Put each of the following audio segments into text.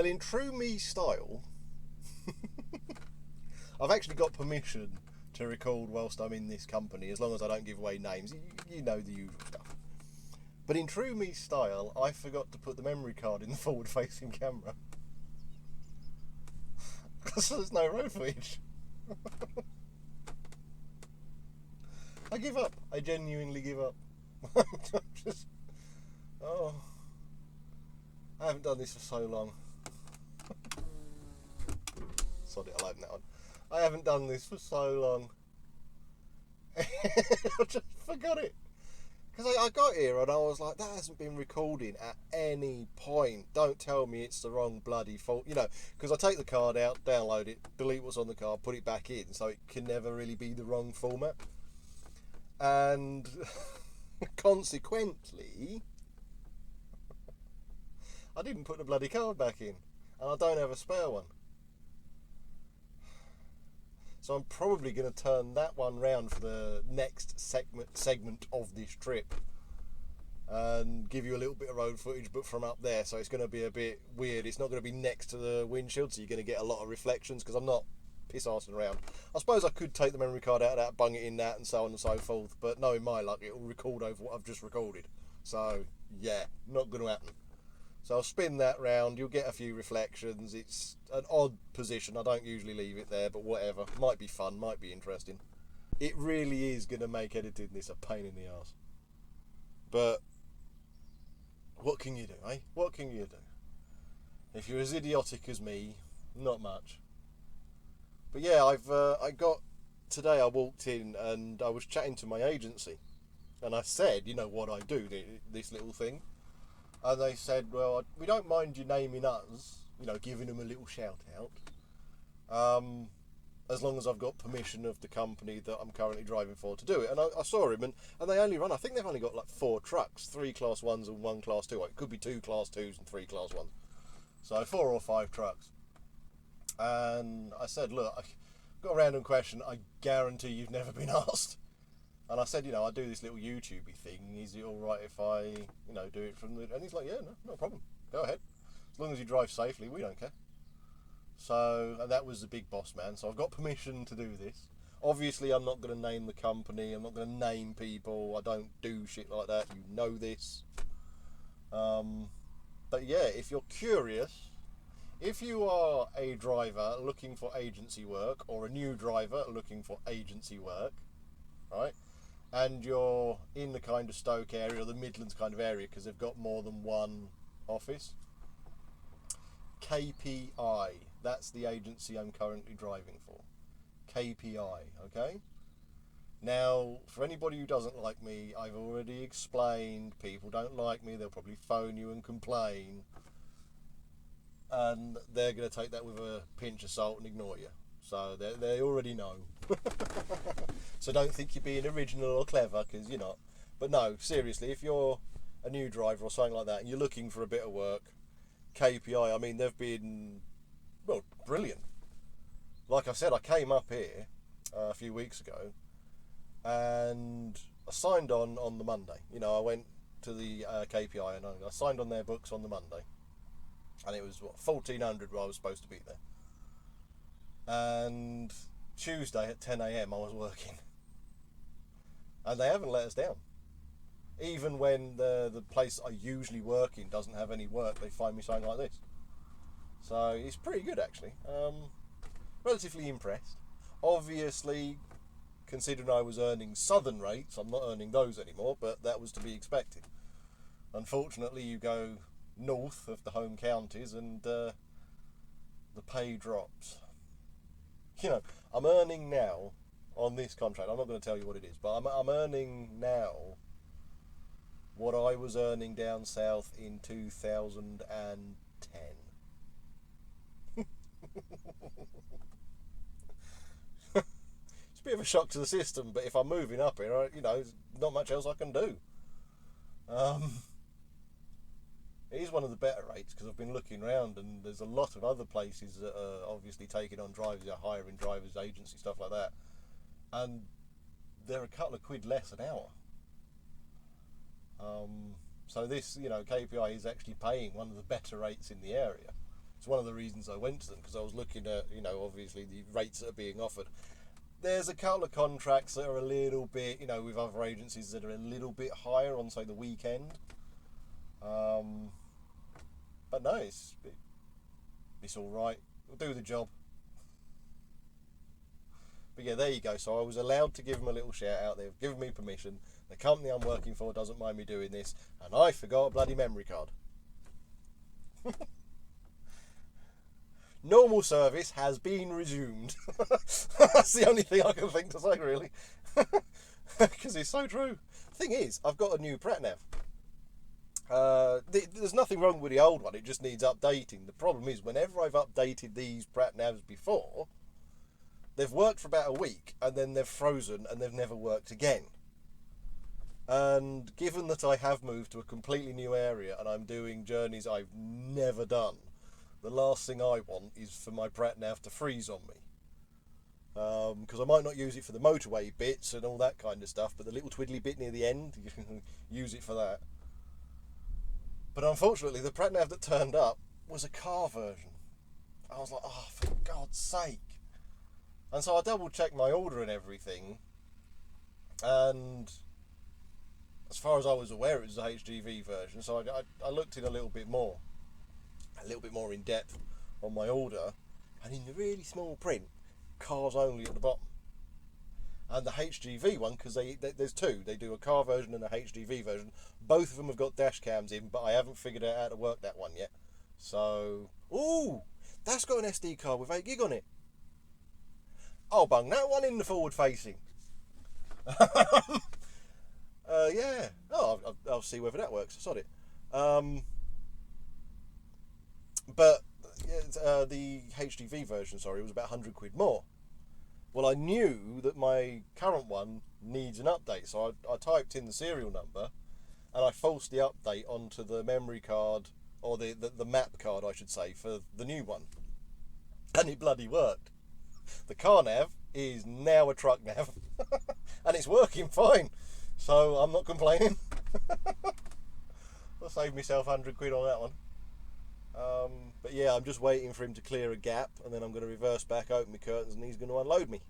Well, in true me style, I've actually got permission to record whilst I'm in this company, as long as I don't give away names. You know the usual stuff. But in true me style, I forgot to put the memory card in the forward-facing camera. Because there's no road footage. I give up. I genuinely give up. Just, oh, I haven't done this for so long. Sod it, I'll open that one. I haven't done this for so long. I just forgot it. Because I got here and I was like, that hasn't been recording at any point. Don't tell me it's the wrong bloody fault. You know, because I take the card out, download it, delete what's on the card, put it back in, so it can never really be the wrong format. And consequently, I didn't put the bloody card back in. And I don't have a spare one. So I'm probably going to turn that one round for the next segment of this trip and give you a little bit of road footage, but from up there, so it's going to be a bit weird. It's not going to be next to the windshield, so you're going to get a lot of reflections, because I'm not piss-arsing around. I suppose I could take the memory card out of that, bung it in that, and so on and so forth, but knowing my luck, it will record over what I've just recorded. So, yeah, not going to happen. So I'll spin that round, you'll get a few reflections. It's an odd position, I don't usually leave it there, but whatever. Might be fun, might be interesting. It really is going to make editing this a pain in the arse. But what can you do, eh? What can you do? If you're as idiotic as me, not much. But yeah, today I walked in and I was chatting to my agency. And I said, you know what I do, this little thing. And they said, well, we don't mind you naming us, you know, giving them a little shout out, as long as I've got permission of the company that I'm currently driving for to do it. And I saw him, and they only run, I think they've only got like 4 trucks, 3 Class 1s and 1 Class 2. It could be 2 Class 2s and 3 Class 1s. So 4 or 5 trucks. And I said, look, I've got a random question. I guarantee you've never been asked. And I said, you know, I do this little YouTubey thing. Is it all right if I, you know, do it from the... And he's like, yeah, no problem. Go ahead. As long as you drive safely, we don't care. So, and that was the big boss man. So I've got permission to do this. Obviously, I'm not going to name the company. I'm not going to name people. I don't do shit like that. You know this. But yeah, if you're curious, if you are a driver looking for agency work, or a new driver looking for agency work, right? And you're in the kind of Stoke area or the Midlands kind of area, because they've got more than one office. KPI, that's the agency I'm currently driving for. KPI, okay? Now, for anybody who doesn't like me, I've already explained, people don't like me, they'll probably phone you and complain. And they're going to take that with a pinch of salt and ignore you. So they already know. So don't think you're being original or clever, because you're not. But no, seriously, if you're a new driver or something like that and you're looking for a bit of work, KPI, I mean, they've been, well, brilliant. Like I said, I came up here a few weeks ago and I signed on the Monday. You know, I went to the KPI and I signed on their books on the Monday. And it was, 1400 where I was supposed to be there. And Tuesday at 10 a.m. I was working. And they haven't let us down. Even when the place I usually work in doesn't have any work, they find me something like this. So it's pretty good, actually. Relatively impressed. Obviously, considering I was earning southern rates, I'm not earning those anymore, but that was to be expected. Unfortunately, you go north of the home counties and the pay drops. You know, I'm earning now on this contract, I'm not going to tell you what it is, but I'm earning now what I was earning down south in 2010. It's a bit of a shock to the system, but if I'm moving up here, you know, there's not much else I can do. It is one of the better rates, because I've been looking around and there's a lot of other places that are obviously taking on drivers, are hiring drivers, agency, stuff like that, and they're a couple of quid less an hour. So this, you know, KPI is actually paying one of the better rates in the area. It's one of the reasons I went to them, because I was looking at, obviously the rates that are being offered. There's a couple of contracts that are a little bit, with other agencies that are a little bit higher on, say, the weekend. But no, it's all right. It'll do the job. But yeah, there you go. So I was allowed to give them a little shout out. They've given me permission. The company I'm working for doesn't mind me doing this, and I forgot a bloody memory card. Normal service has been resumed. That's the only thing I can think to say, really. Because it's so true. The thing is, I've got a new PratNav. There's nothing wrong with the old one, it just needs updating. The problem is, whenever I've updated these PratNavs before, they've worked for about a week, and then they've frozen, and they've never worked again. And given that I have moved to a completely new area, and I'm doing journeys I've never done, the last thing I want is for my PratNav to freeze on me. Because I might not use it for the motorway bits and all that kind of stuff, but the little twiddly bit near the end, you can use it for that. But unfortunately, the PratNav that turned up was a car version. I was like, oh, for God's sake. And so I double-checked my order and everything, and as far as I was aware, it was the HGV version, so I looked in a little bit more in depth on my order, and in the really small print, cars only at the bottom. And the HGV one, because there's two, they do a car version and a HGV version. Both of them have got dash cams in, but I haven't figured out how to work that one yet. So, ooh, that's got an SD card with 8 gig on it. I'll bung that one in the forward facing. Yeah. Oh, I'll see whether that works. Sod it. But the HGV version, was about 100 quid more. Well, I knew that my current one needs an update, so I typed in the serial number, and I forced the update onto the memory card, or the map card, I should say, for the new one. And it bloody worked. The car nav is now a truck nav, and it's working fine, so I'm not complaining. I saved myself 100 quid on that one. But yeah, I'm just waiting for him to clear a gap, and then I'm going to reverse back, open my curtains, and he's going to unload me.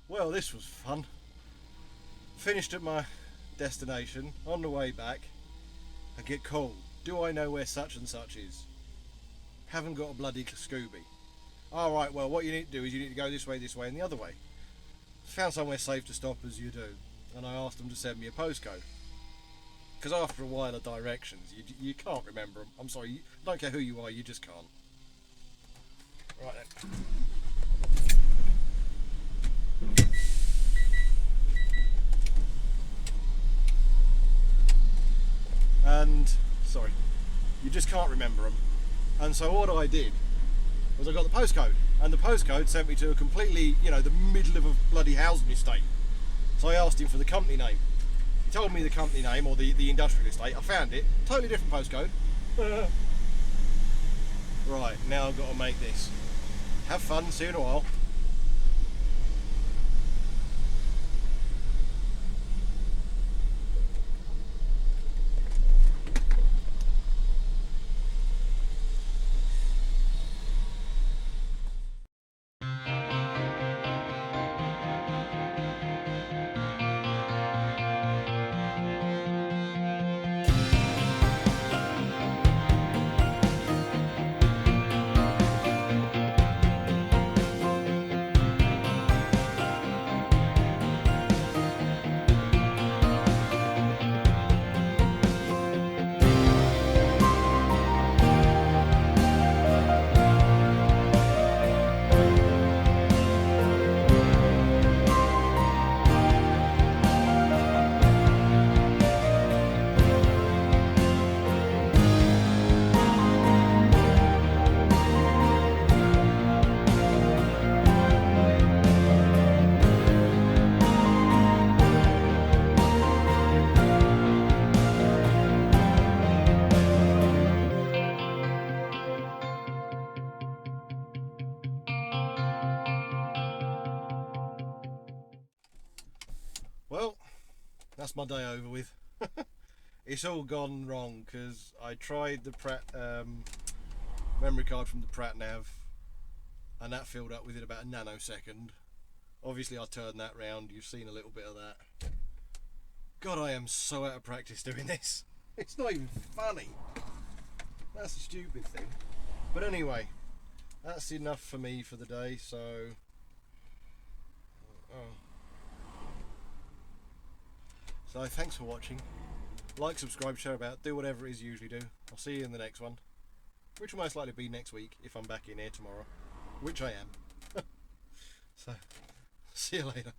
Well, this was fun. Finished at my destination. On the way back, I get called. Do I know where such and such is? Haven't got a bloody Scooby. Alright, well, what you need to do is you need to go this way, and the other way. Found somewhere safe to stop, as you do, and I asked them to send me a postcode. Because after a while of directions, you can't remember them. I'm sorry, I don't care who you are, you just can't. Right then. And sorry, you just can't remember them. And so what I did was I got the postcode, and the postcode sent me to a completely, the middle of a bloody housing estate. So I asked him for the company name. He told me the company name, or the industrial estate. I found it, totally different postcode. Right, now I've got to make this. Have fun, see you in a while. that's my day over with. It's all gone wrong because I tried the Pratt memory card from the Pratt Nav, and that filled up within about a nanosecond. Obviously I turned that round, you've seen a little bit of that. God, I am so out of practice doing this. It's not even funny. That's a stupid thing. But anyway, that's enough for me for the day, so... So thanks for watching. Like, subscribe, share about, do whatever it is you usually do. I'll see you in the next one, which will most likely be next week if I'm back in here tomorrow, which I am. So, see you later.